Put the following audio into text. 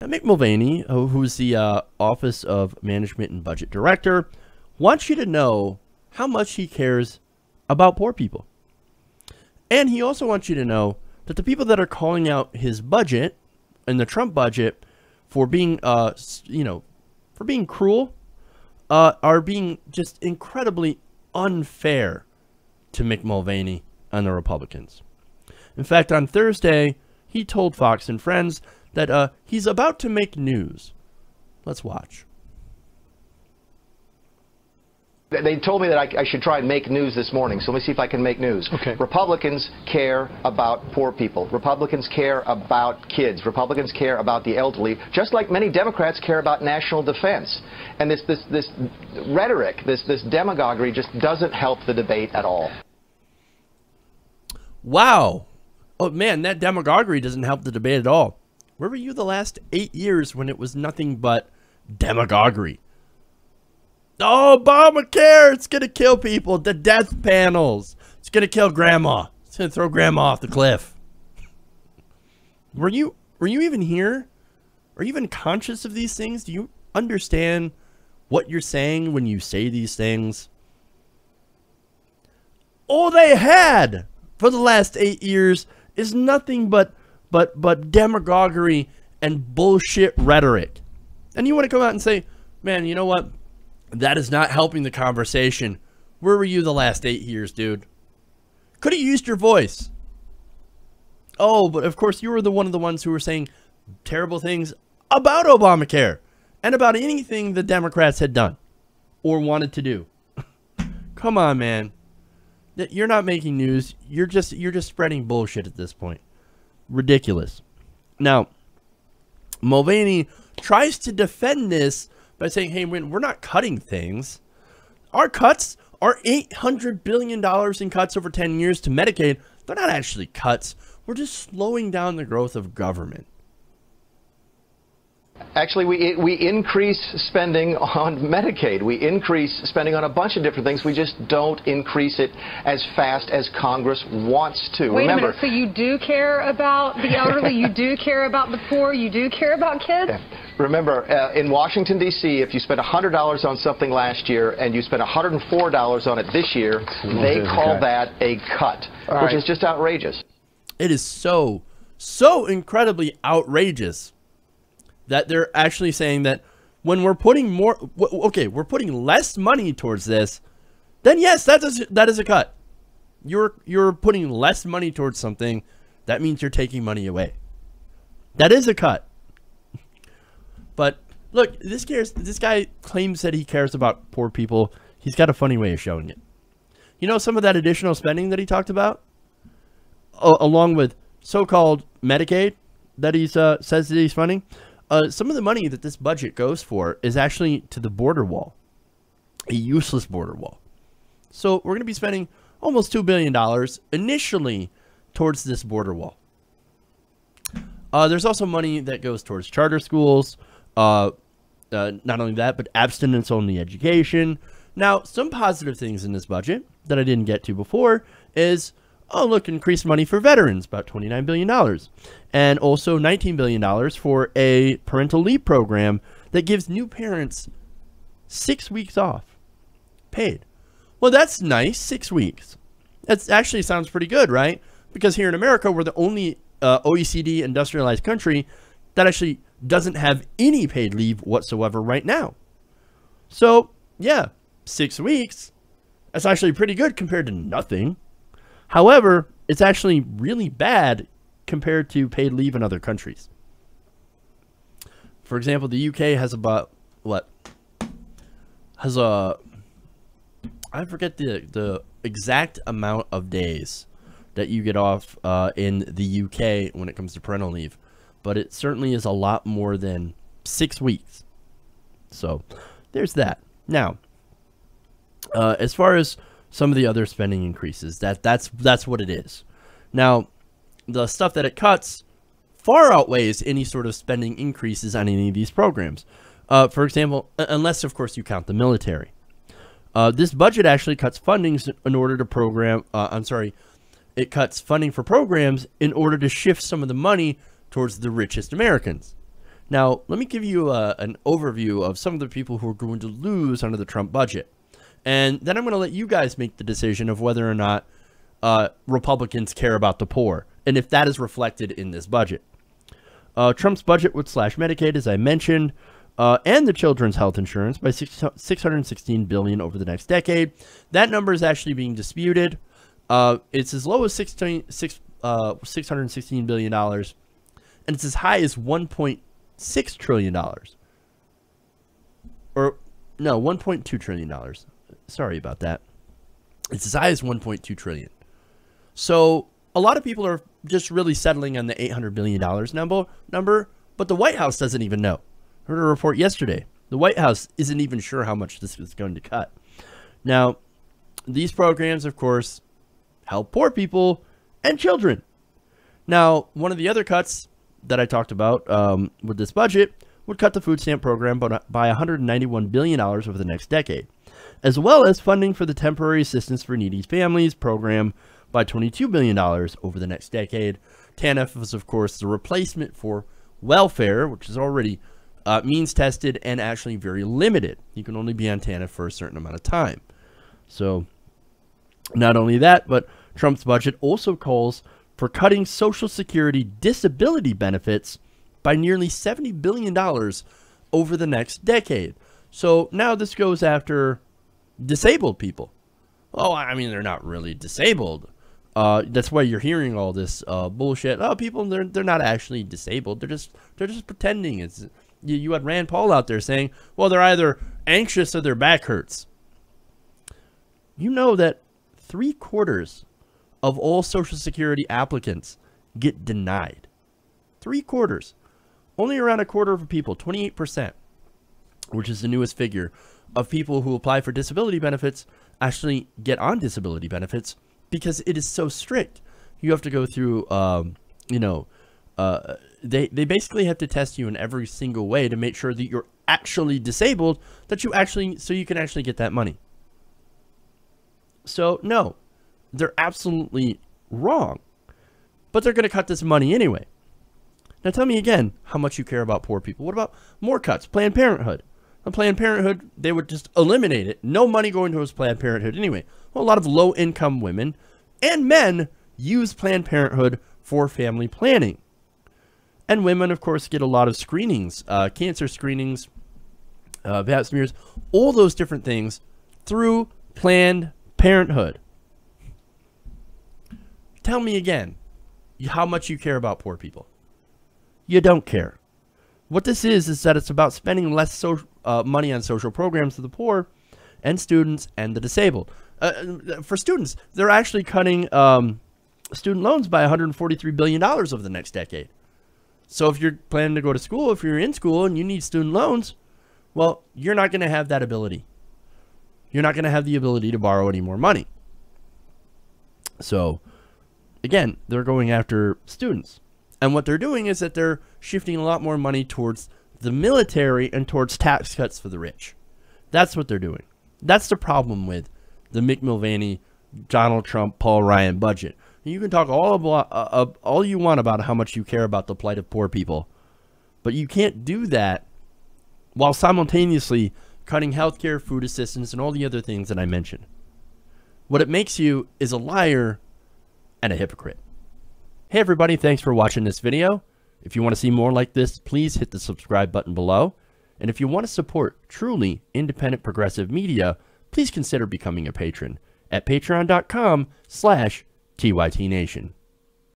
Now, Mick Mulvaney, who's the Office of Management and Budget Director, wants you to know how much he cares about poor people. And he also wants you to know that the people that are calling out his budget and the Trump budget for being, for being cruel, are being just incredibly unfair to Mick Mulvaney and the Republicans. In fact, on Thursday, he told Fox and Friends that he's about to make news. Let's watch. They told me that I should try and make news this morning, so let me see if I can make news. Okay. Republicans care about poor people. Republicans care about kids. Republicans care about the elderly, just like many Democrats care about national defense. And this rhetoric, this demagoguery just doesn't help the debate at all. Wow. Oh, man, that demagoguery doesn't help the debate at all. Where were you the last 8 years when it was nothing but demagoguery? Oh, Obamacare, it's going to kill people. The death panels. It's going to kill grandma. It's going to throw grandma off the cliff. Were you even here? Are you even conscious of these things? Do you understand what you're saying when you say these things? All they had for the last 8 years is nothing but demagoguery and bullshit rhetoric. And you want to come out and say, man, you know what? That is not helping the conversation. Where were you the last 8 years, dude? Could have used your voice. Oh, but of course you were one of the ones who were saying terrible things about Obamacare and about anything the Democrats had done or wanted to do. Come on, man. You're not making news. You're just spreading bullshit at this point. Ridiculous. Now, Mulvaney tries to defend this by saying, hey, we're not cutting things. Our cuts are $800 billion in cuts over 10 years to Medicaid. They're not actually cuts. We're just slowing down the growth of government. Actually, we increase spending on Medicaid. We increase spending on a bunch of different things. We just don't increase it as fast as Congress wants to. Wait Remember, a minute, so you do care about the elderly, you do care about the poor, you do care about kids? Remember, in Washington, D.C., if you spent $100 on something last year and you spent $104 on it this year, they call that a cut, which is just outrageous. It is so incredibly outrageous that they're actually saying that when we're putting we're putting less money towards this, then yes, that is a cut. You're putting less money towards something, that means you're taking money away. That is a cut. But look, this guy claims that he cares about poor people. He's got a funny way of showing it. You know, some of that additional spending that he talked about, along with so-called Medicaid that he says that he's funding, some of the money that this budget goes for is actually to the border wall, a useless border wall. So we're going to be spending almost $2 billion initially towards this border wall. There's also money that goes towards charter schools. Not only that, but abstinence-only education. Now, some positive things in this budget that I didn't get to before is, oh, look, increased money for veterans, about $29 billion. And also $19 billion for a parental leave program that gives new parents 6 weeks off, paid. Well, that's nice, 6 weeks. That actually sounds pretty good, right? Because here in America, we're the only OECD industrialized country that actually doesn't have any paid leave whatsoever right now. So, yeah, 6 weeks. That's actually pretty good compared to nothing. However, it's actually really bad compared to paid leave in other countries. For example, the UK has about, I forget the exact amount of days that you get off in the UK when it comes to parental leave. But it certainly is a lot more than 6 weeks. So, there's that. Now, as far as some of the other spending increases, that's what it is. Now, the stuff that it cuts far outweighs any sort of spending increases on any of these programs. For example, unless of course you count the military. This budget actually cuts funding in order to program. It cuts funding for programs in order to shift some of the money towards the richest Americans. Now, let me give you an overview of some of the people who are going to lose under the Trump budget. And then I'm going to let you guys make the decision of whether or not Republicans care about the poor, and if that is reflected in this budget. Trump's budget would slash Medicaid, as I mentioned, and the children's health insurance by $616 billion over the next decade. That number is actually being disputed. It's as low as $616 billion, and it's as high as $1.6 trillion. Or, no, $1.2 trillion. Sorry about that. It's as high as $1.2 trillion. So a lot of people are just really settling on the $800 billion number, but the White House doesn't even know. I heard a report yesterday. The White House isn't even sure how much this is going to cut. Now, these programs, of course, help poor people and children. Now, one of the other cuts that I talked about with this budget would cut the food stamp program by $191 billion over the next decade, as well as funding for the Temporary Assistance for Needy Families program by $22 billion over the next decade. TANF was, of course, the replacement for welfare, which is already means tested and actually very limited. You can only be on TANF for a certain amount of time. So not only that, but Trump's budget also calls for cutting Social Security disability benefits by nearly $70 billion over the next decade. So now this goes after disabled people. Oh, I mean, they're not really disabled. That's why you're hearing all this bullshit. Oh, people, they're not actually disabled. They're just pretending. It's you had Rand Paul out there saying, well, they're either anxious or their back hurts. You know that 3/4 of all Social Security applicants get denied. 3/4. Only around a quarter of people, 28%, which is the newest figure, of people who apply for disability benefits actually get on disability benefits because it is so strict. You have to go through, they basically have to test you in every single way to make sure that you're actually disabled, so you can actually get that money. So no, they're absolutely wrong, but they're going to cut this money anyway. Now tell me again how much you care about poor people. What about more cuts? Planned Parenthood. On Planned Parenthood, they would just eliminate it. No money going towards Planned Parenthood anyway. Well, a lot of low-income women and men use Planned Parenthood for family planning. And women, of course, get a lot of screenings, cancer screenings, pap smears, all those different things through Planned Parenthood. Tell me again how much you care about poor people. You don't care. What this is that it's about spending less money on social programs for the poor and students and the disabled. For students, they're actually cutting student loans by $143 billion over the next decade. So if you're planning to go to school, if you're in school and you need student loans, well, you're not going to have that ability. You're not going to have the ability to borrow any more money. So, again, they're going after students. And what they're doing is that they're shifting a lot more money towards the military and towards tax cuts for the rich. That's what they're doing. That's the problem with the Mick Mulvaney, Donald Trump, Paul Ryan budget. You can talk all you want about how much you care about the plight of poor people, but you can't do that while simultaneously cutting healthcare, food assistance, and all the other things that I mentioned. What it makes you is a liar and a hypocrite. Hey everybody, thanks for watching this video. If you want to see more like this, please hit the subscribe button below. And if you want to support truly independent progressive media, please consider becoming a patron at patreon.com/TYTNation.